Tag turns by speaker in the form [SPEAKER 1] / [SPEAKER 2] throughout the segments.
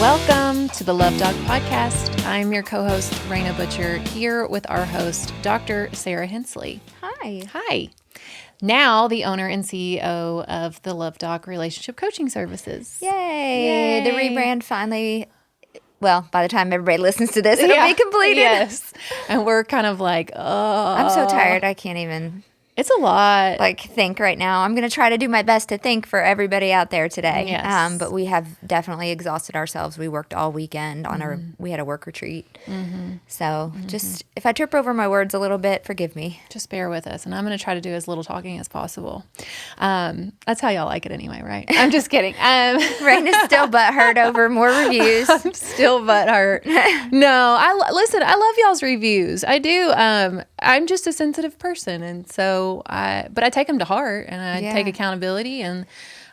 [SPEAKER 1] Welcome to the Love Dog Podcast. I'm your co-host, Raina Butcher, here with our host, Dr. Sarah Hensley.
[SPEAKER 2] Hi.
[SPEAKER 1] Hi. Now the owner and CEO of the Love Dog Relationship Coaching Services.
[SPEAKER 2] Yay. The rebrand finally, well, by the time everybody listens to this, it'll be completed.
[SPEAKER 1] Yes. And we're kind of like, oh.
[SPEAKER 2] I'm so tired. I can't even
[SPEAKER 1] It's a lot.
[SPEAKER 2] think right now. I'm going to try to do my best to think for everybody out there today.
[SPEAKER 1] Yes.
[SPEAKER 2] But we have definitely exhausted ourselves. We worked all weekend on we had a work retreat. So just, if I trip over my words a little bit, forgive me.
[SPEAKER 1] Just bear with us. And I'm going to try to do as little talking as possible. That's how y'all like it anyway, right? I'm just kidding.
[SPEAKER 2] Raina's still butthurt over more reviews.
[SPEAKER 1] I'm still butthurt. No, listen, I love y'all's reviews. I do. I'm just a sensitive person. And so I take them to heart, and I take accountability, and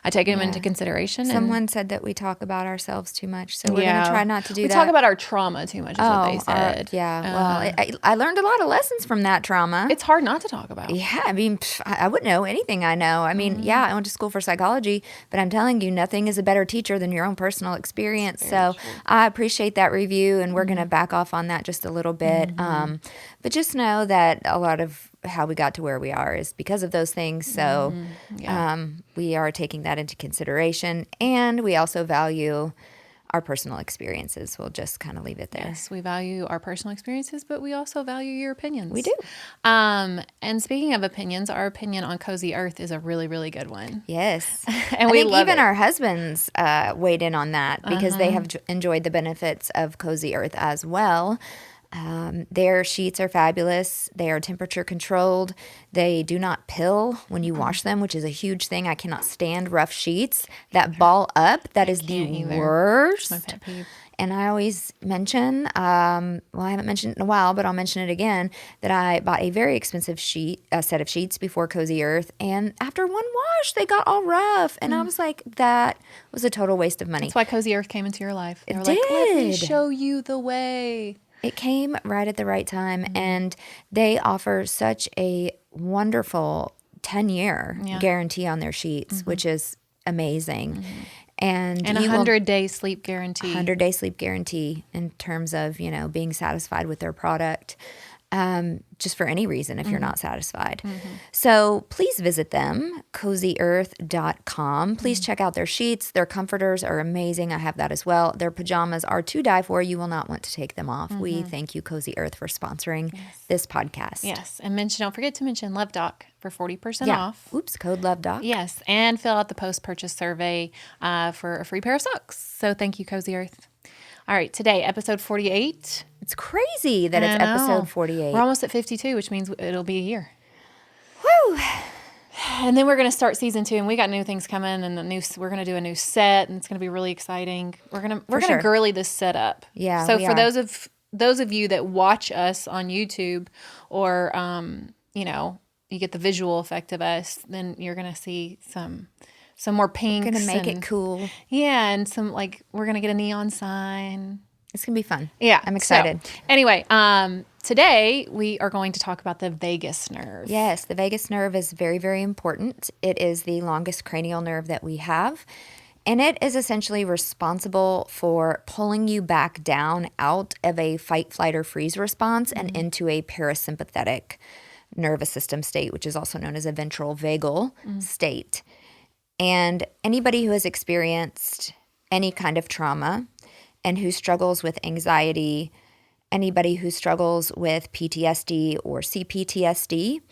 [SPEAKER 1] I take them into consideration.
[SPEAKER 2] Someone said that we talk about ourselves too much, so we're going to try not to do that.
[SPEAKER 1] We talk about our trauma too much, is what they said.
[SPEAKER 2] Well, I learned a lot of lessons from that trauma.
[SPEAKER 1] It's hard not to talk about.
[SPEAKER 2] Yeah, I mean, I wouldn't know anything I know. I mean, I went to school for psychology, but I'm telling you, nothing is a better teacher than your own personal experience. So I appreciate that review, and we're going to back off on that just a little bit. But just know that a lot of how we got to where we are is because of those things. So we are taking that into consideration, and we also value our personal experiences. We'll just kind of leave it there.
[SPEAKER 1] Yes, we value our personal experiences, but we also value your opinions.
[SPEAKER 2] We do.
[SPEAKER 1] And speaking of opinions, our opinion on Cozy Earth is a really, really good one.
[SPEAKER 2] Yes.
[SPEAKER 1] And we love
[SPEAKER 2] even
[SPEAKER 1] it.
[SPEAKER 2] our husbands weighed in on that because they have enjoyed the benefits of Cozy Earth as well. Their sheets are fabulous. They are temperature controlled. They do not pill when you wash them, which is a huge thing. I cannot stand rough sheets that ball up. That is the worst.
[SPEAKER 1] That's my pet peeve.
[SPEAKER 2] And I always mention, I haven't mentioned it in a while, but I'll mention it again, that I bought a very expensive set of sheets before Cozy Earth. And after one wash, they got all rough. And I was like, that was a total waste of money.
[SPEAKER 1] That's why Cozy Earth came into your life. They were
[SPEAKER 2] did.
[SPEAKER 1] Like, let me show you the way.
[SPEAKER 2] It came right at the right time, and they offer such a wonderful 10-year guarantee on their sheets, which is amazing. And
[SPEAKER 1] a 100-day sleep guarantee.
[SPEAKER 2] 100-day sleep guarantee in terms of, being satisfied with their product. Just for any reason if you're not satisfied. So please visit them, cozyearth.com. Please check out their sheets. Their comforters are amazing. I have that as well. Their pajamas are to die for. You will not want to take them off. We thank you, Cozy Earth, for sponsoring this podcast.
[SPEAKER 1] Yes. And don't forget to mention Love Doc for 40% off.
[SPEAKER 2] Oops, code LoveDoc.
[SPEAKER 1] Yes. And fill out the post-purchase survey for a free pair of socks. So thank you, Cozy Earth. All right, today, episode 48.
[SPEAKER 2] It's crazy that it's episode 48.
[SPEAKER 1] We're almost at 52, which means it'll be a year.
[SPEAKER 2] Woo!
[SPEAKER 1] And then we're going to start season 2, and we got new things coming, and we're going to do a new set, and it's going to be really exciting. We're going to girly this set up.
[SPEAKER 2] Yeah.
[SPEAKER 1] So for those of you that watch us on YouTube, or you get the visual effect of us, then you're going to see some more pinks.
[SPEAKER 2] We're going to make it cool.
[SPEAKER 1] Yeah, and we're going to get a neon sign.
[SPEAKER 2] It's going to be fun.
[SPEAKER 1] Yeah.
[SPEAKER 2] I'm excited.
[SPEAKER 1] So, anyway, today we are going to talk about the vagus nerve.
[SPEAKER 2] Yes, the vagus nerve is very, very important. It is the longest cranial nerve that we have, and it is essentially responsible for pulling you back down out of a fight, flight, or freeze response and into a parasympathetic nervous system state, which is also known as a ventral vagal state. And anybody who has experienced any kind of trauma and who struggles with anxiety, anybody who struggles with PTSD or CPTSD,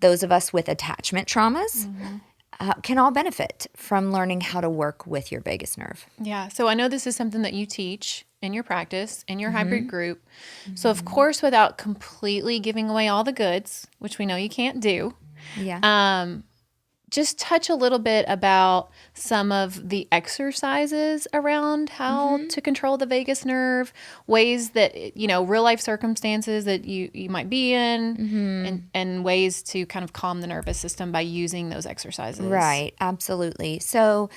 [SPEAKER 2] those of us with attachment traumas, can all benefit from learning how to work with your vagus nerve.
[SPEAKER 1] Yeah. So I know this is something that you teach in your practice, in your hybrid group. So of course, without completely giving away all the goods, which we know you can't do.
[SPEAKER 2] Yeah.
[SPEAKER 1] Just touch a little bit about some of the exercises around how to control the vagus nerve, ways that, real life circumstances that you might be in, and ways to kind of calm the nervous system by using those exercises.
[SPEAKER 2] Right. Absolutely. So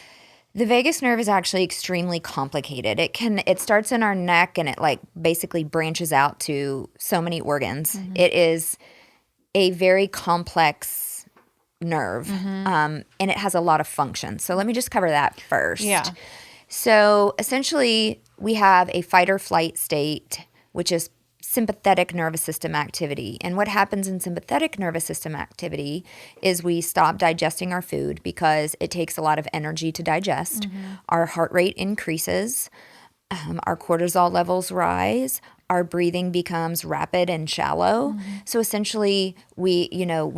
[SPEAKER 2] the vagus nerve is actually extremely complicated. It starts in our neck, and it basically branches out to so many organs. It is a very complex nerve, and it has a lot of functions. So let me just cover that first.
[SPEAKER 1] Yeah.
[SPEAKER 2] So essentially, we have a fight or flight state, which is sympathetic nervous system activity. And what happens in sympathetic nervous system activity is we stop digesting our food because it takes a lot of energy to digest. Our heart rate increases, our cortisol levels rise, our breathing becomes rapid and shallow. So essentially, we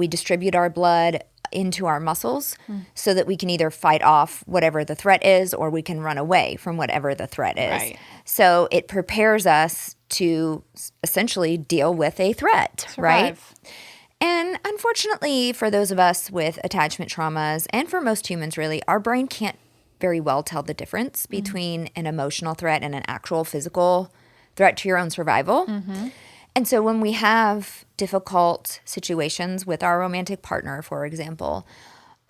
[SPEAKER 2] distribute our blood into our muscles so that we can either fight off whatever the threat is or we can run away from whatever the threat is.
[SPEAKER 1] Right.
[SPEAKER 2] So it prepares us to essentially deal with a threat, right?
[SPEAKER 1] Survive.
[SPEAKER 2] And unfortunately, for those of us with attachment traumas, and for most humans really, our brain can't very well tell the difference between an emotional threat and an actual physical threat to your own survival. And so when we have difficult situations with our romantic partner, for example,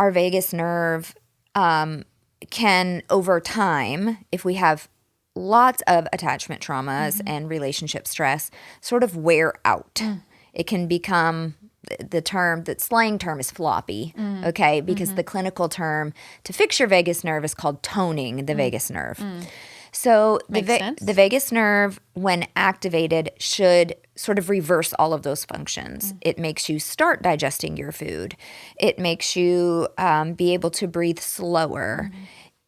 [SPEAKER 2] our vagus nerve can, over time, if we have lots of attachment traumas and relationship stress, sort of wear out. It can become the slang term is floppy, okay? Because the clinical term to fix your vagus nerve is called toning the vagus nerve. So the vagus nerve, when activated, should sort of reverse all of those functions. It makes you start digesting your food. It makes you be able to breathe slower.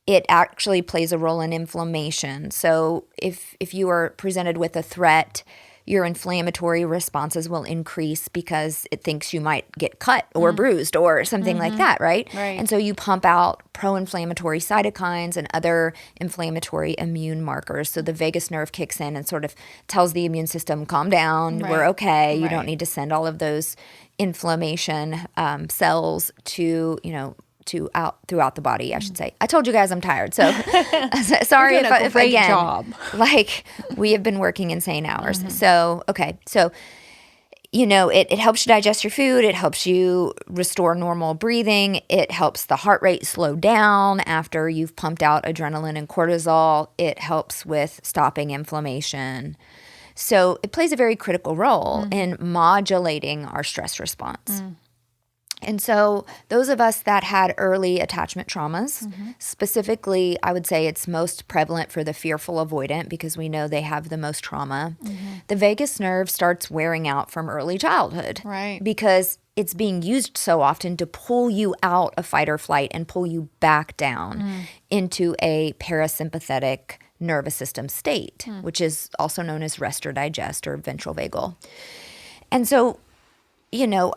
[SPEAKER 2] It actually plays a role in inflammation. So if you are presented with a threat, your inflammatory responses will increase because it thinks you might get cut or bruised or something like that, right? And so you pump out pro-inflammatory cytokines and other inflammatory immune markers. So the vagus nerve kicks in and sort of tells the immune system, calm down, we're okay. You don't need to send all of those inflammation cells to, throughout the body, I should say. I told you guys I'm tired, so sorry if again,
[SPEAKER 1] job.
[SPEAKER 2] like we have been working insane hours. So, okay. So, it helps you digest your food. It helps you restore normal breathing. It helps the heart rate slow down after you've pumped out adrenaline and cortisol. It helps with stopping inflammation. So it plays a very critical role in modulating our stress response. And so those of us that had early attachment traumas, specifically, I would say it's most prevalent for the fearful-avoidant because we know they have the most trauma. The vagus nerve starts wearing out from early childhood.
[SPEAKER 1] Right.
[SPEAKER 2] Because it's being used so often to pull you out of fight or flight and pull you back down into a parasympathetic nervous system state, which is also known as rest or digest or ventral vagal. And so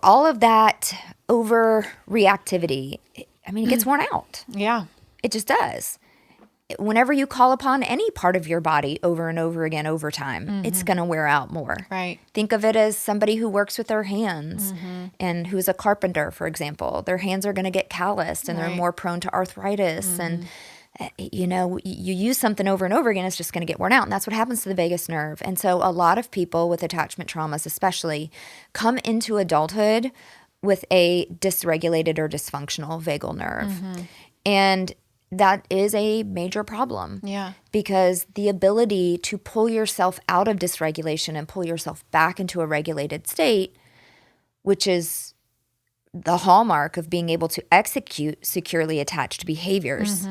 [SPEAKER 2] all of that overreactivity, it gets worn out.
[SPEAKER 1] Yeah.
[SPEAKER 2] It just does. Whenever you call upon any part of your body over and over again over time, it's going to wear out more.
[SPEAKER 1] Right.
[SPEAKER 2] Think of it as somebody who works with their hands and who's a carpenter, for example. Their hands are going to get calloused and they're more prone to arthritis and you use something over and over again, it's just going to get worn out. And that's what happens to the vagus nerve. And so a lot of people with attachment traumas especially come into adulthood with a dysregulated or dysfunctional vagal nerve. And that is a major problem.
[SPEAKER 1] Yeah.
[SPEAKER 2] Because the ability to pull yourself out of dysregulation and pull yourself back into a regulated state, which is the hallmark of being able to execute securely attached behaviors,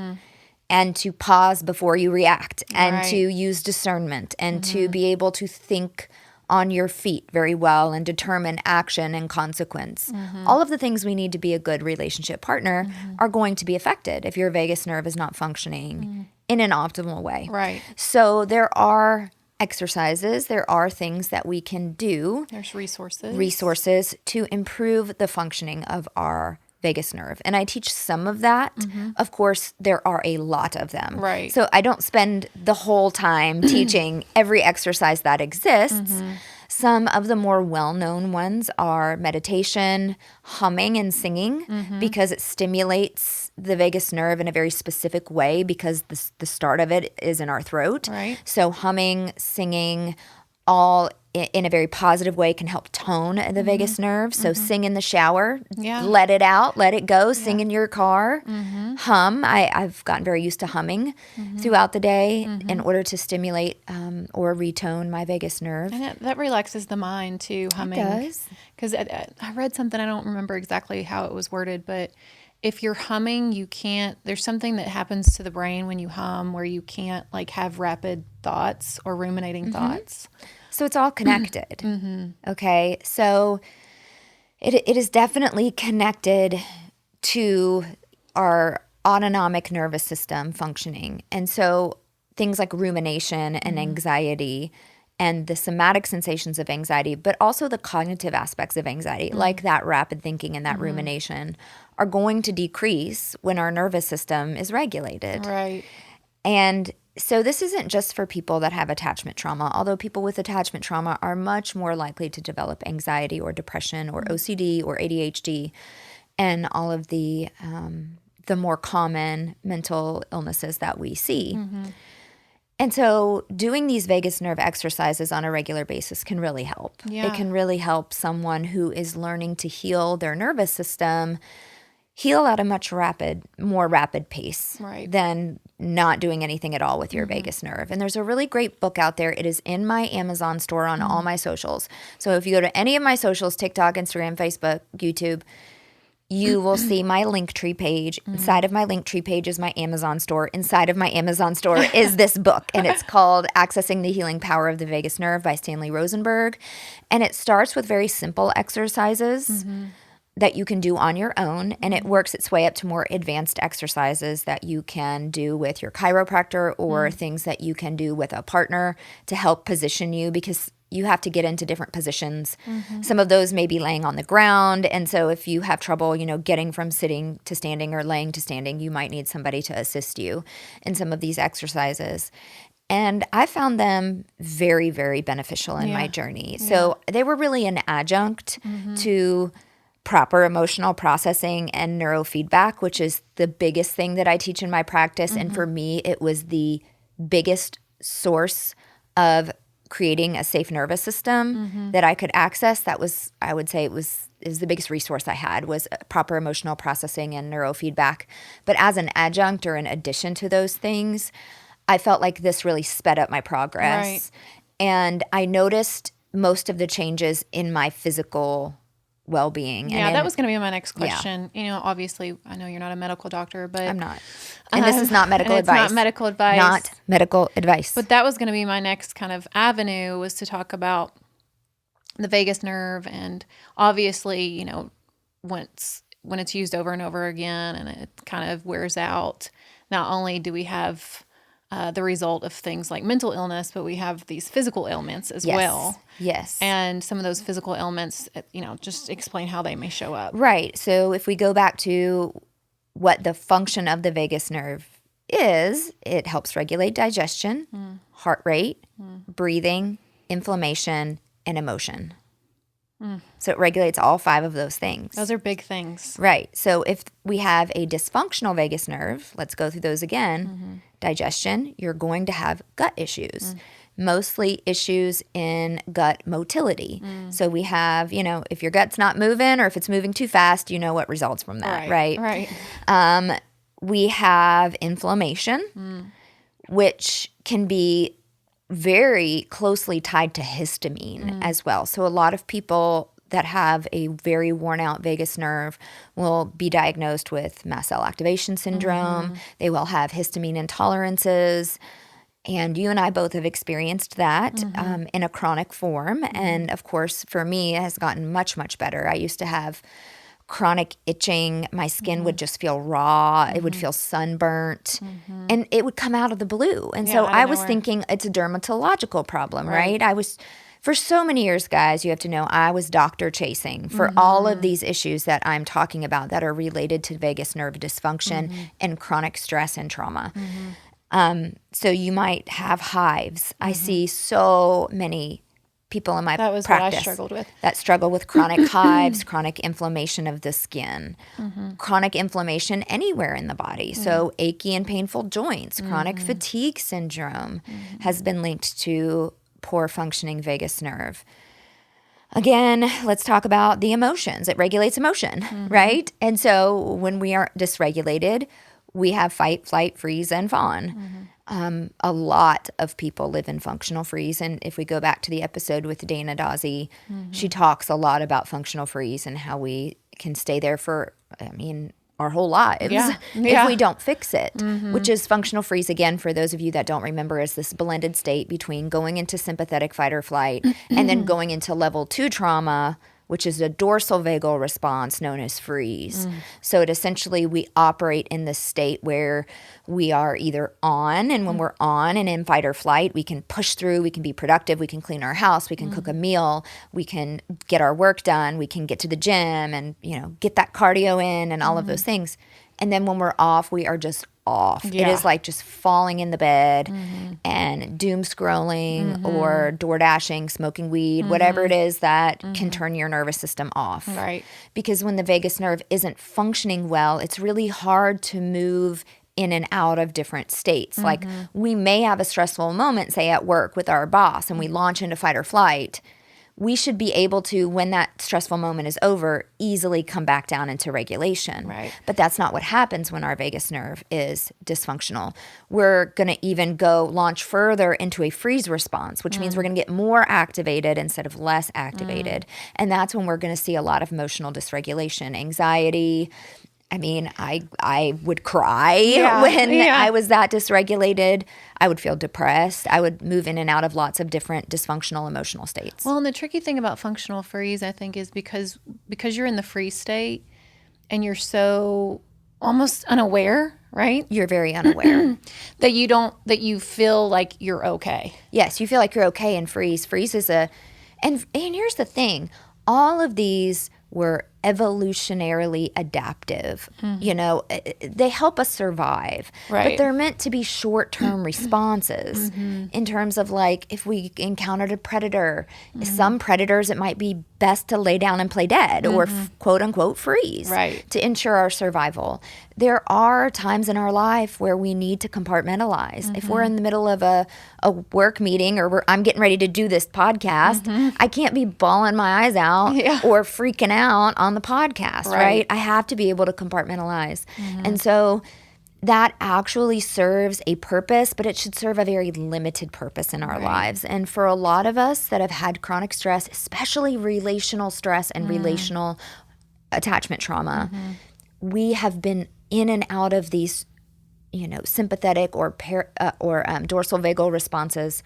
[SPEAKER 2] and to pause before you react, and to use discernment, and to be able to think on your feet very well and determine action and consequence. All of the things we need to be a good relationship partner are going to be affected if your vagus nerve is not functioning in an optimal way.
[SPEAKER 1] Right.
[SPEAKER 2] So there are exercises, there are things that we can do.
[SPEAKER 1] There's resources
[SPEAKER 2] to improve the functioning of our vagus nerve. And I teach some of that. Of course, there are a lot of them.
[SPEAKER 1] Right.
[SPEAKER 2] So I don't spend the whole time teaching every exercise that exists. Some of the more well-known ones are meditation, humming and singing, because it stimulates the vagus nerve in a very specific way because the start of it is in our throat.
[SPEAKER 1] Right.
[SPEAKER 2] So humming, singing, all in a very positive way can help tone the vagus nerve. So sing in the shower, let it out, let it go, sing in your car, hum. I've gotten very used to humming throughout the day in order to stimulate or retone my vagus nerve.
[SPEAKER 1] And that relaxes the mind too, humming.
[SPEAKER 2] It does.
[SPEAKER 1] Because I read something, I don't remember exactly how it was worded, but if you're humming, you can't, there's something that happens to the brain when you hum where you can't like have rapid thoughts or ruminating thoughts.
[SPEAKER 2] So it's all connected. Okay. So it is definitely connected to our autonomic nervous system functioning. And so things like rumination and anxiety and the somatic sensations of anxiety, but also the cognitive aspects of anxiety, like that rapid thinking and that rumination, are going to decrease when our nervous system is regulated.
[SPEAKER 1] Right.
[SPEAKER 2] And so this isn't just for people that have attachment trauma, although people with attachment trauma are much more likely to develop anxiety or depression or OCD or ADHD and all of the more common mental illnesses that we see. And so doing these vagus nerve exercises on a regular basis can really help.
[SPEAKER 1] Yeah.
[SPEAKER 2] It can really help someone who is learning to heal their nervous system heal at a much more rapid pace than not doing anything at all with your vagus nerve. And there's a really great book out there. It is in my Amazon store on all my socials. So if you go to any of my socials, TikTok, Instagram, Facebook, YouTube, you will see my Linktree page. Inside of my Linktree page is my Amazon store. Inside of my Amazon store is this book, and it's called Accessing the Healing Power of the Vagus Nerve by Stanley Rosenberg. And it starts with very simple exercises that you can do on your own, and it works its way up to more advanced exercises that you can do with your chiropractor or things that you can do with a partner to help position you, because you have to get into different positions. Some of those may be laying on the ground, and so if you have trouble, getting from sitting to standing or laying to standing, you might need somebody to assist you in some of these exercises. And I found them very, very beneficial in my journey. So they were really an adjunct to proper emotional processing and neurofeedback, which is the biggest thing that I teach in my practice. And for me, it was the biggest source of creating a safe nervous system that I could access. That was, I would say, it was the biggest resource I had, was proper emotional processing and neurofeedback. But as an adjunct or in addition to those things, I felt like this really sped up my progress.
[SPEAKER 1] Right.
[SPEAKER 2] And I noticed most of the changes in my physical well-being.
[SPEAKER 1] Yeah, that was going to be my next question. Obviously, I know you're not a medical doctor, but
[SPEAKER 2] I'm not. And this is not medical
[SPEAKER 1] and
[SPEAKER 2] advice.
[SPEAKER 1] It's not medical advice.
[SPEAKER 2] Not medical advice.
[SPEAKER 1] But that was going to be my next kind of avenue, was to talk about the vagus nerve. And obviously, when it's used over and over again and it kind of wears out, not only do we have the result of things like mental illness, but we have these physical ailments as well.
[SPEAKER 2] Yes.
[SPEAKER 1] And some of those physical ailments, just explain how they may show up.
[SPEAKER 2] Right. So if we go back to what the function of the vagus nerve is, it helps regulate digestion, heart rate, breathing, inflammation, and emotion. So it regulates all 5 of those things.
[SPEAKER 1] Those are big things.
[SPEAKER 2] Right. So if we have a dysfunctional vagus nerve, let's go through those again. Digestion, you're going to have gut issues, mostly issues in gut motility. So we have, if your gut's not moving or if it's moving too fast, what results from that, right?
[SPEAKER 1] Right.
[SPEAKER 2] We have inflammation, which can be very closely tied to histamine as well. So a lot of people that have a very worn out vagus nerve will be diagnosed with mast cell activation syndrome. They will have histamine intolerances. And you and I both have experienced that in a chronic form. And of course, for me, it has gotten much, much better. I used to have chronic itching. My skin would just feel raw. It would feel sunburnt. And it would come out of the blue. And so I was thinking it's a dermatological problem, right? For so many years, guys, you have to know, I was doctor chasing for all of these issues that I'm talking about that are related to vagus nerve dysfunction and chronic stress and trauma. So you might have hives. I see so many people in my practice
[SPEAKER 1] what I struggled with.
[SPEAKER 2] that struggle with chronic hives, chronic inflammation of the skin, chronic inflammation anywhere in the body. So achy and painful joints, chronic fatigue syndrome has been linked to poor functioning vagus nerve. Again, let's talk about the emotions. It regulates emotion, right? And so when we are dysregulated, we have fight, flight, freeze, and fawn. A lot of people live in functional freeze. And if we go back to the episode with Dana Dawsey, she talks a lot about functional freeze and how we can stay there for, our whole lives
[SPEAKER 1] Yeah.
[SPEAKER 2] if we don't fix it, which is functional freeze. Again, for those of you that don't remember, is this blended state between going into sympathetic fight or flight and then going into level 2 trauma, which is a dorsal vagal response known as freeze. So it essentially, we operate in this state where we are either on, and when we're on and in fight or flight, we can push through, we can be productive, we can clean our house, we can cook a meal, we can get our work done, we can get to the gym and, get that cardio in and all of those things. And then when we're off, we are just off.
[SPEAKER 1] Yeah.
[SPEAKER 2] It is like just falling in the bed and doom scrolling or door dashing, smoking weed, whatever it is that can turn your nervous system off.
[SPEAKER 1] Right.
[SPEAKER 2] Because when the vagus nerve isn't functioning well, it's really hard to move in and out of different states. Like we may have a stressful moment, say at work with our boss, and we launch into fight or flight. We should be able to, when that stressful moment is over, easily come back down into regulation.
[SPEAKER 1] Right.
[SPEAKER 2] But that's not what happens when our vagus nerve is dysfunctional. We're going to even launch further into a freeze response, which means we're going to get more activated instead of less activated. And that's when we're going to see a lot of emotional dysregulation, anxiety. I mean, I would cry when I was that dysregulated. I would feel depressed. I would move in and out of lots of different dysfunctional emotional states.
[SPEAKER 1] Well, and the tricky thing about functional freeze, I think, is because you're in the freeze state and you're so almost unaware, right?
[SPEAKER 2] You're very unaware.
[SPEAKER 1] that you feel like you're okay.
[SPEAKER 2] Yes, you feel like you're okay in freeze. Freeze is and here's the thing. All of these were evolutionarily adaptive. They help us survive.
[SPEAKER 1] Right.
[SPEAKER 2] But they're meant to be short-term responses in terms of, like, if we encountered a predator, some predators, it might be best to lay down and play dead or quote unquote freeze to ensure our survival. There are times in our life where we need to compartmentalize. If we're in the middle of a work meeting or I'm getting ready to do this podcast, I can't be bawling my eyes out or freaking out on the podcast, right? I have to be able to compartmentalize. And so that actually serves a purpose, but it should serve a very limited purpose in our lives. And for a lot of us that have had chronic stress, especially relational stress and relational attachment trauma, we have been in and out of these, sympathetic or dorsal vagal responses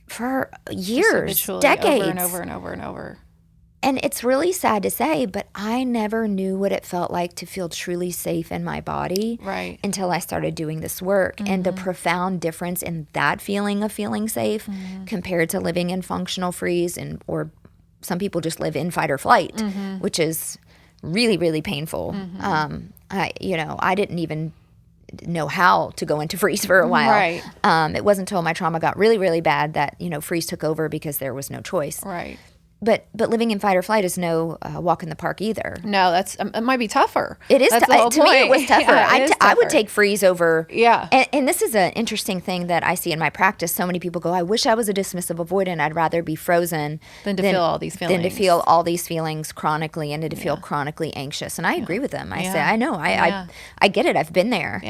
[SPEAKER 2] for years, decades.
[SPEAKER 1] Over and over and over and over.
[SPEAKER 2] And it's really sad to say, but I never knew what it felt like to feel truly safe in my body until I started doing this work. And the profound difference in that feeling of feeling safe compared to living in functional freeze, or some people just live in fight or flight, which is really, really painful. I didn't even know how to go into freeze for a while. It wasn't until my trauma got really, really bad that, freeze took over because there was no choice. But living in fight or flight is no walk in the park either.
[SPEAKER 1] No, it might be tougher.
[SPEAKER 2] It is. To me, it was tougher. I would take freeze over.
[SPEAKER 1] Yeah.
[SPEAKER 2] And this is an interesting thing that I see in my practice. So many people go, I wish I was a dismissive-avoidant. I'd rather be frozen
[SPEAKER 1] than to feel all these feelings.
[SPEAKER 2] Than to feel all these feelings chronically and to feel chronically anxious. And I agree with them. I say, I know. I get it. I've been there.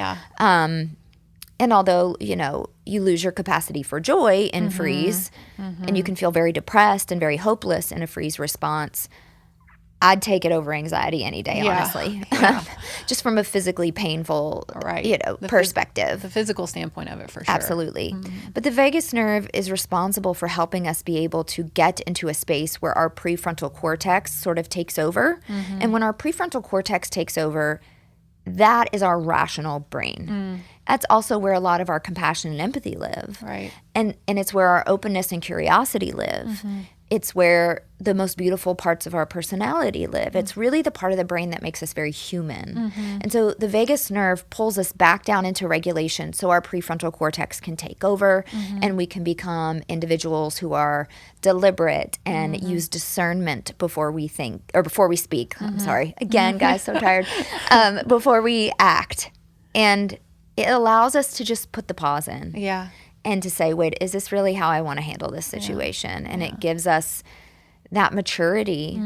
[SPEAKER 2] And although, you lose your capacity for joy in freeze and you can feel very depressed and very hopeless in a freeze response, I'd take it over anxiety any day, honestly. Just from a physically painful, perspective.
[SPEAKER 1] The physical standpoint of it, for sure.
[SPEAKER 2] Absolutely. But the vagus nerve is responsible for helping us be able to get into a space where our prefrontal cortex sort of takes over. And when our prefrontal cortex takes over, that is our rational brain. That's also where a lot of our compassion and empathy live. And it's where our openness and curiosity live. It's where the most beautiful parts of our personality live. It's really the part of the brain that makes us very human. And so the vagus nerve pulls us back down into regulation so our prefrontal cortex can take over and we can become individuals who are deliberate and use discernment before we think, or before we speak. I'm sorry. Again, guys, so tired. Before we act. And it allows us to just put the pause in. And to say, wait, is this really how I want to handle this situation? And it gives us that maturity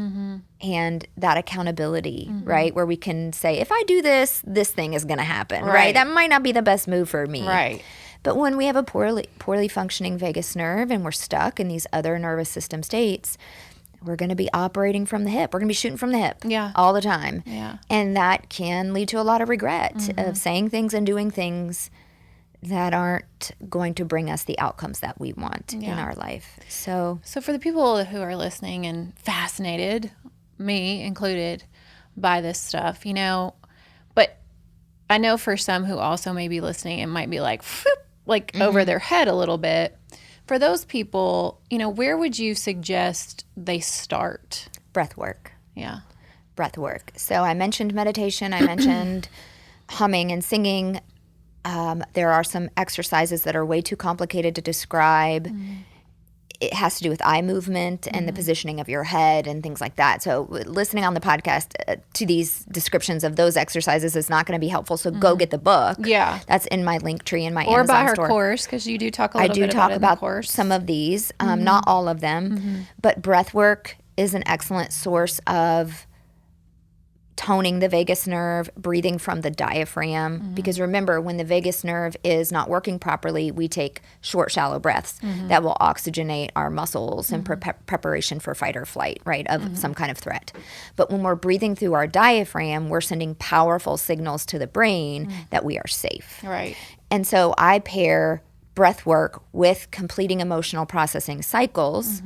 [SPEAKER 2] and that accountability, right? Where we can say, if I do this, this thing is going to happen, right? That might not be the best move for me. But when we have a poorly functioning vagus nerve and we're stuck in these other nervous system states, we're going to be operating from the hip. We're going to be shooting from the hip
[SPEAKER 1] Yeah.
[SPEAKER 2] all the time.
[SPEAKER 1] Yeah.
[SPEAKER 2] And that can lead to a lot of regret of saying things and doing things that aren't going to bring us the outcomes that we want in our life. So
[SPEAKER 1] for the people who are listening and fascinated, me included, by this stuff, but I know for some who also may be listening, it might be like, over their head a little bit. For those people, where would you suggest they start?
[SPEAKER 2] breath work.
[SPEAKER 1] Yeah.
[SPEAKER 2] Breath work. So I mentioned meditation. I mentioned humming and singing. There are some exercises that are way too complicated to describe. It has to do with eye movement and the positioning of your head and things like that. So listening on the podcast to these descriptions of those exercises is not going to be helpful. So go get the book.
[SPEAKER 1] Yeah.
[SPEAKER 2] That's in my link tree in my
[SPEAKER 1] Or
[SPEAKER 2] Amazon
[SPEAKER 1] buy her
[SPEAKER 2] store.
[SPEAKER 1] course, because you do talk a
[SPEAKER 2] I
[SPEAKER 1] little
[SPEAKER 2] do
[SPEAKER 1] bit
[SPEAKER 2] talk
[SPEAKER 1] about it in
[SPEAKER 2] about
[SPEAKER 1] the course.
[SPEAKER 2] some of these, not all of them. But breathwork is an excellent source of toning the vagus nerve, breathing from the diaphragm. Because remember, when the vagus nerve is not working properly, we take short, shallow breaths that will oxygenate our muscles in preparation for fight or flight, right, of some kind of threat. But when we're breathing through our diaphragm, we're sending powerful signals to the brain that we are safe.
[SPEAKER 1] Right.
[SPEAKER 2] And so I pair breath work with completing emotional processing cycles.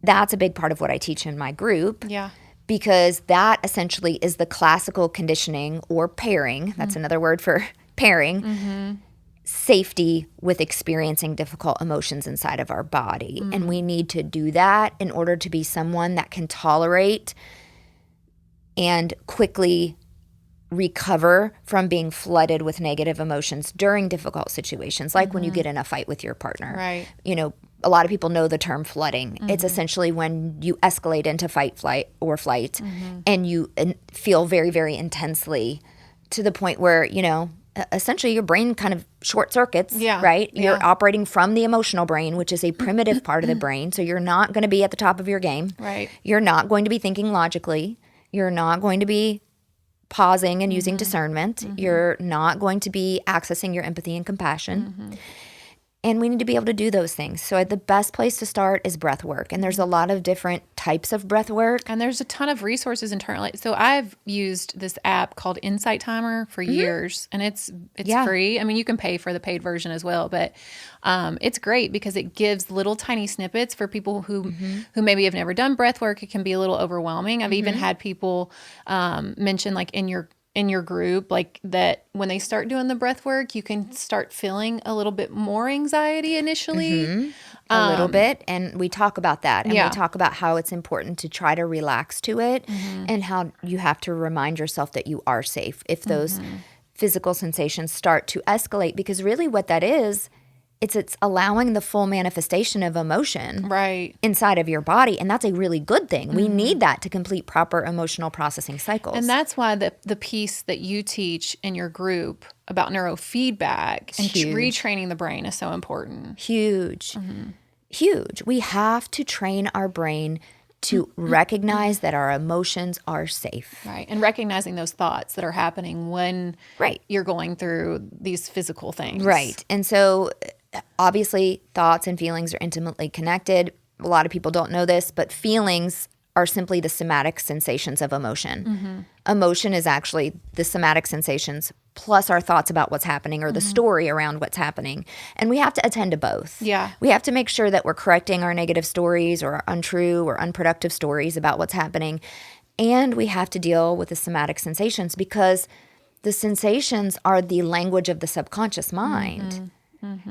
[SPEAKER 2] That's a big part of what I teach in my group.
[SPEAKER 1] Yeah.
[SPEAKER 2] Because that essentially is the classical conditioning or pairing. That's another word for pairing. Safety with experiencing difficult emotions inside of our body. And we need to do that in order to be someone that can tolerate and quickly recover from being flooded with negative emotions during difficult situations, like when you get in a fight with your partner.
[SPEAKER 1] Right.
[SPEAKER 2] A lot of people know the term flooding. It's essentially when you escalate into fight, flight, or flight, and you feel very, very intensely to the point where, essentially your brain kind of short circuits, right? You're operating from the emotional brain, which is a primitive part of the brain. So you're not going to be at the top of your game.
[SPEAKER 1] Right.
[SPEAKER 2] You're not going to be thinking logically. You're not going to be pausing and using discernment. You're not going to be accessing your empathy and compassion. And we need to be able to do those things. So the best place to start is breath work. And there's a lot of different types of breath work.
[SPEAKER 1] And there's a ton of resources internally. So I've used this app called Insight Timer for years, and it's free. I mean, you can pay for the paid version as well, but it's great because it gives little tiny snippets for people who maybe have never done breath work. It can be a little overwhelming. I've even had people mention, like, in your group, like, that when they start doing the breath work, you can start feeling a little bit more anxiety initially.
[SPEAKER 2] A little bit. And we talk about that. And we talk about how it's important to try to relax to it and how you have to remind yourself that you are safe if those physical sensations start to escalate. Because really what that is, it's allowing the full manifestation of emotion inside of your body. And that's a really good thing. We need that to complete proper emotional processing cycles.
[SPEAKER 1] And that's why the piece that you teach in your group about neurofeedback and retraining the brain is so important.
[SPEAKER 2] Huge. Huge. We have to train our brain to recognize that our emotions are safe.
[SPEAKER 1] Right. And recognizing those thoughts that are happening when you're going through these physical things.
[SPEAKER 2] Right. And so obviously thoughts and feelings are intimately connected. A lot of people don't know this, but feelings are simply the somatic sensations of emotion. Emotion is actually the somatic sensations plus our thoughts about what's happening or the story around what's happening. And we have to attend to both.
[SPEAKER 1] Yeah.
[SPEAKER 2] We have to make sure that we're correcting our negative stories or our untrue or unproductive stories about what's happening. And we have to deal with the somatic sensations because the sensations are the language of the subconscious mind.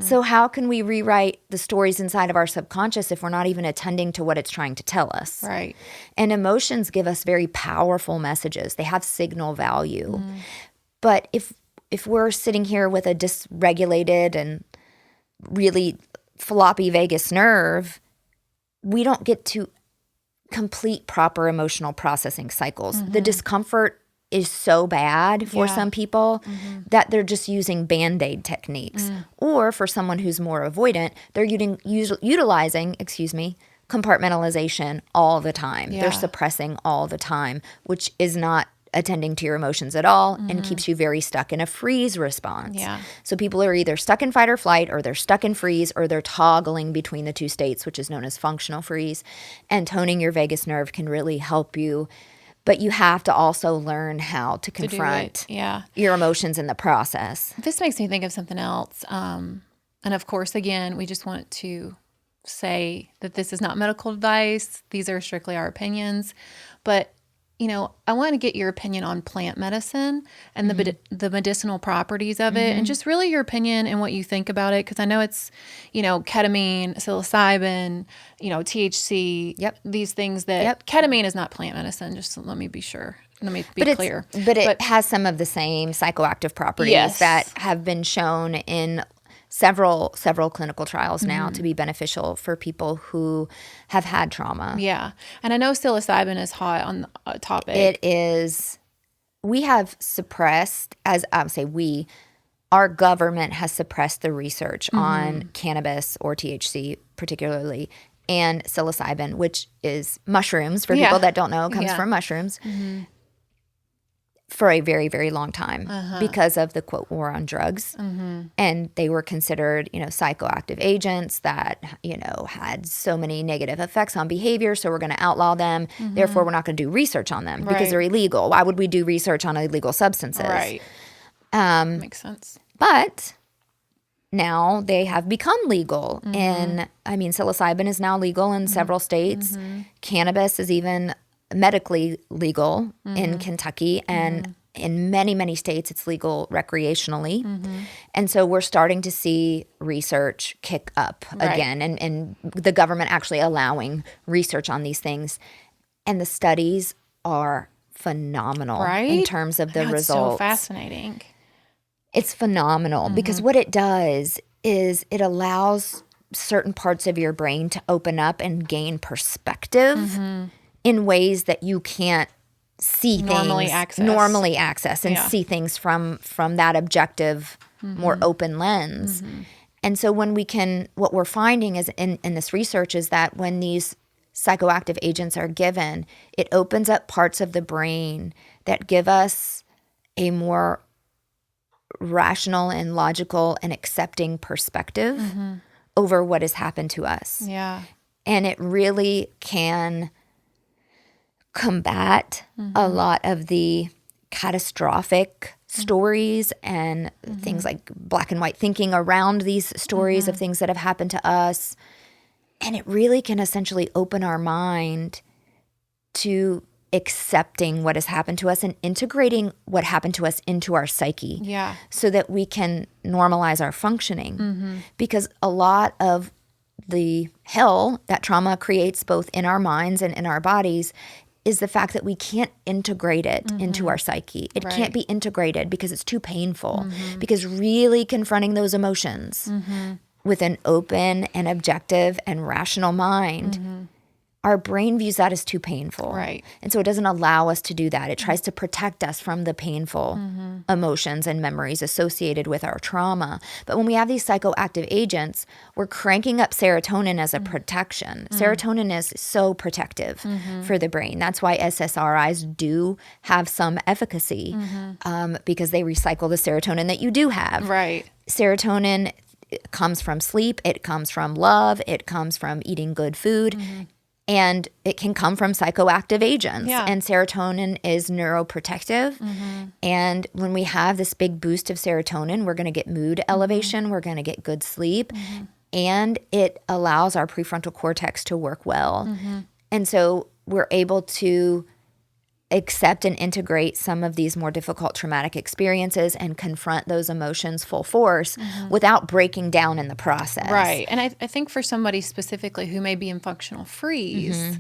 [SPEAKER 2] So how can we rewrite the stories inside of our subconscious if we're not even attending to what it's trying to tell us?
[SPEAKER 1] Right.
[SPEAKER 2] And emotions give us very powerful messages. They have signal value. But if we're sitting here with a dysregulated and really floppy vagus nerve, we don't get to complete proper emotional processing cycles. The discomfort is so bad for some people that they're just using Band-Aid techniques. Or for someone who's more avoidant, they're utilizing compartmentalization all the time. They're suppressing all the time, which is not attending to your emotions at all and keeps you very stuck in a freeze response.
[SPEAKER 1] Yeah.
[SPEAKER 2] So people are either stuck in fight or flight, or they're stuck in freeze, or they're toggling between the two states, which is known as functional freeze. And toning your vagus nerve can really help you. But you have to also learn how to confront your emotions in the process.
[SPEAKER 1] This makes me think of something else. And of course, again, we just want to say that this is not medical advice. These are strictly our opinions. But I want to get your opinion on plant medicine and the medicinal properties of it, and just really your opinion and what you think about it. Because I know it's, ketamine, psilocybin, THC, these things that ketamine is not plant medicine. Just let me be sure. Let me be clear.
[SPEAKER 2] But it has some of the same psychoactive properties that have been shown in several clinical trials now to be beneficial for people who have had trauma.
[SPEAKER 1] Yeah. And I know psilocybin is hot on the topic.
[SPEAKER 2] It is. We have suppressed, as I would say our government has suppressed the research on cannabis or THC particularly, and psilocybin, which is mushrooms, for people that don't know, comes from mushrooms. For a very, very long time because of the, quote, war on drugs. And they were considered, psychoactive agents that, had so many negative effects on behavior. So we're going to outlaw them. Therefore, we're not going to do research on them because they're illegal. Why would we do research on illegal substances?
[SPEAKER 1] Right. Makes sense.
[SPEAKER 2] But now they have become legal. And psilocybin is now legal in several states. Cannabis is even medically legal in Kentucky, and in many, many states it's legal recreationally. And so we're starting to see research kick up again, and the government actually allowing research on these things. And the studies are phenomenal in terms of the results.
[SPEAKER 1] It's so fascinating.
[SPEAKER 2] It's phenomenal because what it does is it allows certain parts of your brain to open up and gain perspective in ways that you can't see normally access and see things from that objective, more open lens. And so what we're finding is in this research is that when these psychoactive agents are given, it opens up parts of the brain that give us a more rational and logical and accepting perspective over what has happened to us.
[SPEAKER 1] Yeah.
[SPEAKER 2] And it really can combat a lot of the catastrophic stories and things like black and white thinking around these stories of things that have happened to us. And it really can essentially open our mind to accepting what has happened to us and integrating what happened to us into our psyche.
[SPEAKER 1] Yeah.
[SPEAKER 2] So that we can normalize our functioning. Because a lot of the hell that trauma creates both in our minds and in our bodies is the fact that we can't integrate it into our psyche. It can't be integrated because it's too painful. Because really confronting those emotions with an open and objective and rational mind, our brain views that as too painful.
[SPEAKER 1] Right.
[SPEAKER 2] And so it doesn't allow us to do that. It tries to protect us from the painful emotions and memories associated with our trauma. But when we have these psychoactive agents, we're cranking up serotonin as a protection. Serotonin is so protective for the brain. That's why SSRIs do have some efficacy because they recycle the serotonin that you do have.
[SPEAKER 1] Right.
[SPEAKER 2] Serotonin comes from sleep. It comes from love. It comes from eating good food. And it can come from psychoactive agents.
[SPEAKER 1] Yeah.
[SPEAKER 2] And serotonin is neuroprotective. And when we have this big boost of serotonin, we're going to get mood elevation. We're going to get good sleep. And it allows our prefrontal cortex to work well. And so we're able to accept and integrate some of these more difficult traumatic experiences and confront those emotions full force without breaking down in the process.
[SPEAKER 1] Right. And I think for somebody specifically who may be in functional freeze,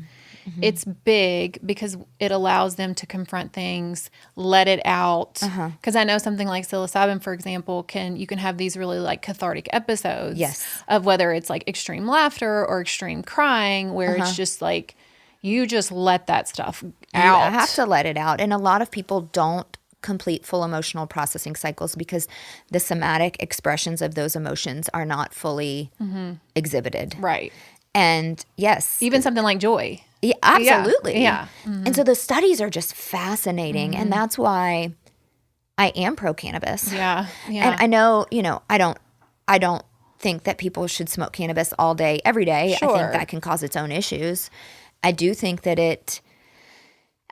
[SPEAKER 1] it's big because it allows them to confront things, let it out. Because I know something like psilocybin, for example, you can have these really like cathartic episodes of whether it's like extreme laughter or extreme crying, where it's just like, you just let that stuff out.
[SPEAKER 2] You have to let it out. And a lot of people don't complete full emotional processing cycles because the somatic expressions of those emotions are not fully exhibited.
[SPEAKER 1] Right.
[SPEAKER 2] And yes.
[SPEAKER 1] Even something like joy.
[SPEAKER 2] Yeah, absolutely.
[SPEAKER 1] Yeah.
[SPEAKER 2] And so the studies are just fascinating. And that's why I am pro cannabis.
[SPEAKER 1] Yeah.
[SPEAKER 2] And I know, I don't think that people should smoke cannabis all day, every day.
[SPEAKER 1] Sure.
[SPEAKER 2] I think that can cause its own issues. I do think that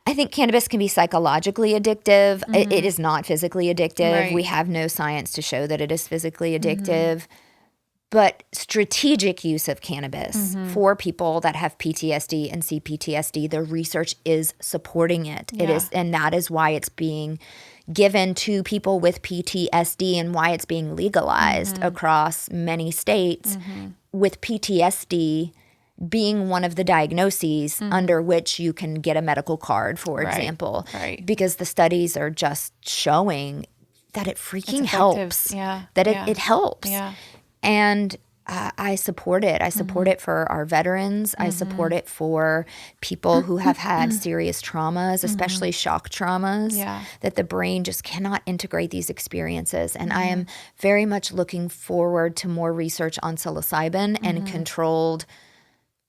[SPEAKER 2] I think cannabis can be psychologically addictive. It is not physically addictive.
[SPEAKER 1] Right.
[SPEAKER 2] We have no science to show that it is physically addictive. But strategic use of cannabis for people that have PTSD and CPTSD, the research is supporting it.
[SPEAKER 1] Yeah.
[SPEAKER 2] It is, and that is why it's being given to people with PTSD and why it's being legalized across many states, with PTSD being one of the diagnoses under which you can get a medical card, for example.
[SPEAKER 1] Right.
[SPEAKER 2] Because the studies are just showing that it freaking
[SPEAKER 1] It's effective.
[SPEAKER 2] helps.
[SPEAKER 1] Yeah.
[SPEAKER 2] That
[SPEAKER 1] Yeah.
[SPEAKER 2] it helps.
[SPEAKER 1] Yeah.
[SPEAKER 2] And I support it. I support it for our veterans. I support it for people who have had serious traumas, especially shock traumas,
[SPEAKER 1] Yeah.
[SPEAKER 2] that the brain just cannot integrate these experiences. And I am very much looking forward to more research on psilocybin and controlled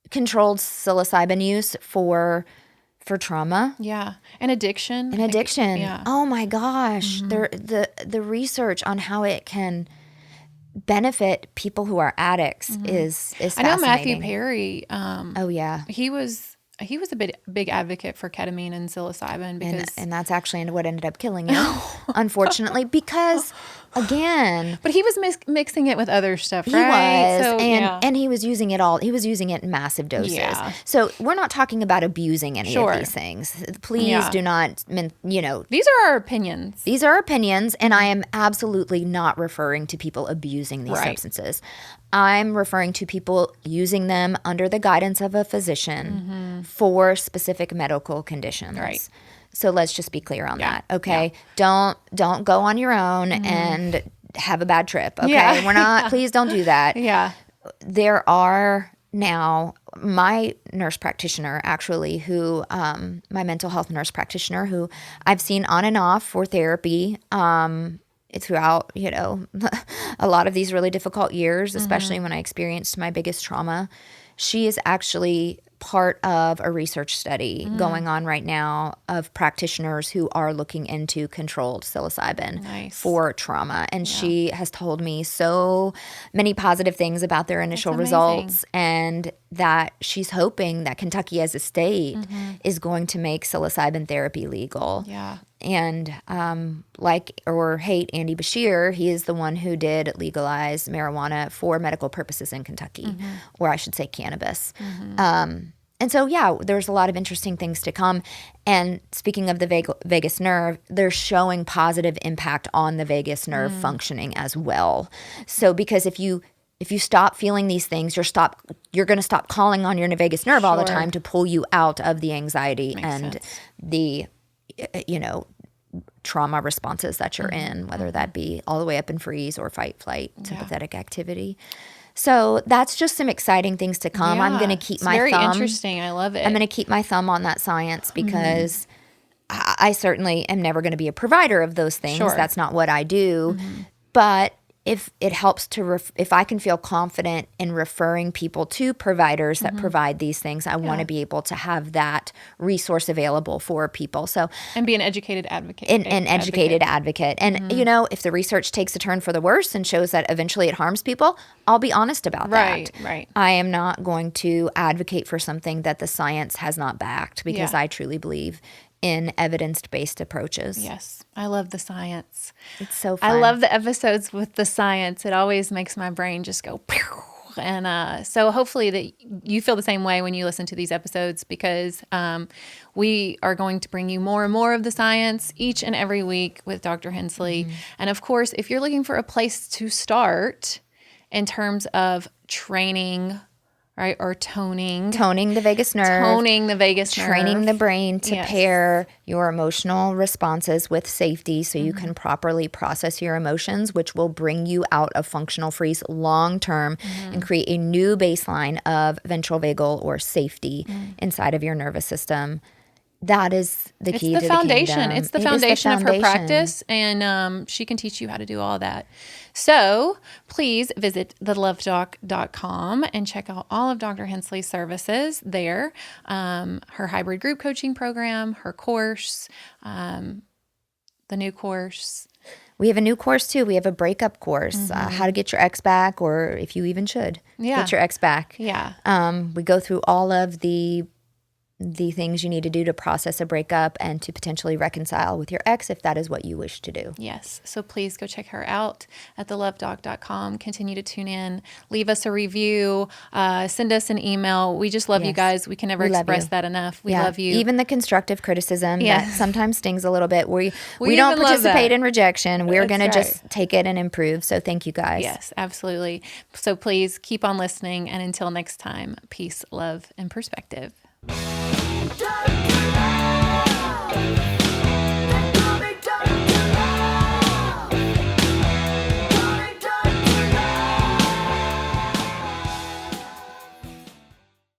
[SPEAKER 2] psilocybin use for trauma.
[SPEAKER 1] Yeah. And addiction.
[SPEAKER 2] And addiction.
[SPEAKER 1] Yeah.
[SPEAKER 2] Oh my gosh. The research on how it can benefit people who are addicts is
[SPEAKER 1] I
[SPEAKER 2] fascinating.
[SPEAKER 1] know Matthew Perry.
[SPEAKER 2] Oh yeah.
[SPEAKER 1] He was a big advocate for ketamine and psilocybin because
[SPEAKER 2] And that's actually what ended up killing him, unfortunately, because again,
[SPEAKER 1] but he was mixing it with other stuff,
[SPEAKER 2] he
[SPEAKER 1] right?
[SPEAKER 2] was,
[SPEAKER 1] So,
[SPEAKER 2] and he was using it all. He was using it in massive doses.
[SPEAKER 1] Yeah.
[SPEAKER 2] So we're not talking about abusing any
[SPEAKER 1] Sure.
[SPEAKER 2] of these things. Please
[SPEAKER 1] Yeah.
[SPEAKER 2] do not,
[SPEAKER 1] These are our opinions.
[SPEAKER 2] these are opinions, and I am absolutely not referring to people abusing these
[SPEAKER 1] Right.
[SPEAKER 2] substances. I'm referring to people using them under the guidance of a physician for specific medical conditions.
[SPEAKER 1] Right.
[SPEAKER 2] So let's just be clear on
[SPEAKER 1] Yeah.
[SPEAKER 2] that, okay? Don't go on your own and have a bad trip, okay?
[SPEAKER 1] Yeah.
[SPEAKER 2] We're not. Please don't do that.
[SPEAKER 1] Yeah.
[SPEAKER 2] There are now my nurse practitioner, actually, who my mental health nurse practitioner, who I've seen on and off for therapy throughout, a lot of these really difficult years, especially when I experienced my biggest trauma. She is actually part of a research study going on right now of practitioners who are looking into controlled psilocybin
[SPEAKER 1] Nice.
[SPEAKER 2] for trauma. And she has told me so many positive things about their initial
[SPEAKER 1] amazing.
[SPEAKER 2] results, and that she's hoping that Kentucky as a state is going to make psilocybin therapy legal.
[SPEAKER 1] Yeah.
[SPEAKER 2] And like or hate Andy Bashir, he is the one who did legalize marijuana for medical purposes in Kentucky, or I should say cannabis. And so, yeah, there's a lot of interesting things to come. And speaking of the vagus nerve, they're showing positive impact on the vagus nerve functioning as well. So because if you stop feeling these things, you're going to stop calling on your vagus nerve all the
[SPEAKER 1] Sure.
[SPEAKER 2] time to pull you out of the anxiety
[SPEAKER 1] Makes
[SPEAKER 2] and
[SPEAKER 1] sense.
[SPEAKER 2] the trauma responses that you're in, whether that be all the way up in freeze or fight, flight, sympathetic activity. So that's just some exciting things to come. I'm going to keep
[SPEAKER 1] It's
[SPEAKER 2] my
[SPEAKER 1] very
[SPEAKER 2] thumb.
[SPEAKER 1] interesting. I love it.
[SPEAKER 2] I'm going to keep my thumb on that science because I certainly am never going to be a provider of those things.
[SPEAKER 1] Sure.
[SPEAKER 2] That's not what I do. But if it helps if I can feel confident in referring people to providers that provide these things, I want to be able to have that resource available for people. So
[SPEAKER 1] and be an educated advocate.
[SPEAKER 2] an educated advocate. And, if the research takes a turn for the worse and shows that eventually it harms people, I'll be honest about
[SPEAKER 1] Right,
[SPEAKER 2] that.
[SPEAKER 1] right.
[SPEAKER 2] I am not going to advocate for something that the science has not backed, because
[SPEAKER 1] Yeah.
[SPEAKER 2] I truly believe in evidence-based approaches.
[SPEAKER 1] Yes. I love the science.
[SPEAKER 2] It's so fun.
[SPEAKER 1] I love the episodes with the science. It always makes my brain just go pew. And so hopefully that you feel the same way when you listen to these episodes, because we are going to bring you more and more of the science each and every week with Dr. Hensley. And of course, if you're looking for a place to start in terms of training, right, or toning
[SPEAKER 2] Toning the vagus nerve.
[SPEAKER 1] the vagus nerve.
[SPEAKER 2] Training the brain to
[SPEAKER 1] Yes.
[SPEAKER 2] pair your emotional responses with safety so you can properly process your emotions, which will bring you out of functional freeze long term and create a new baseline of ventral vagal or safety inside of your nervous system. That is the
[SPEAKER 1] It's
[SPEAKER 2] key
[SPEAKER 1] the
[SPEAKER 2] to
[SPEAKER 1] foundation.
[SPEAKER 2] the kingdom.
[SPEAKER 1] It's the
[SPEAKER 2] It is
[SPEAKER 1] foundation of her
[SPEAKER 2] foundation.
[SPEAKER 1] practice, and she can teach you how to do all that. So please visit thelovedoc.com and check out all of Dr. Hensley's services there. Her hybrid group coaching program, her course, the new course.
[SPEAKER 2] We have a new course too. We have a breakup course, how to get your ex back, or if you even should get your ex back.
[SPEAKER 1] Yeah.
[SPEAKER 2] We go through all of the things you need to do to process a breakup and to potentially reconcile with your ex if that is what you wish to do.
[SPEAKER 1] Yes. So please go check her out at thelovedoc.com. Continue to tune in. Leave us a review. Send us an email. We just love you guys. We can never express that enough. We love you.
[SPEAKER 2] Even the constructive criticism that sometimes stings a little bit. We don't
[SPEAKER 1] even love
[SPEAKER 2] participate
[SPEAKER 1] that.
[SPEAKER 2] in rejection. We're going to
[SPEAKER 1] right.
[SPEAKER 2] just take it and improve. So thank you guys.
[SPEAKER 1] Yes, absolutely. So please keep on listening. And until next time, peace, love, and perspective.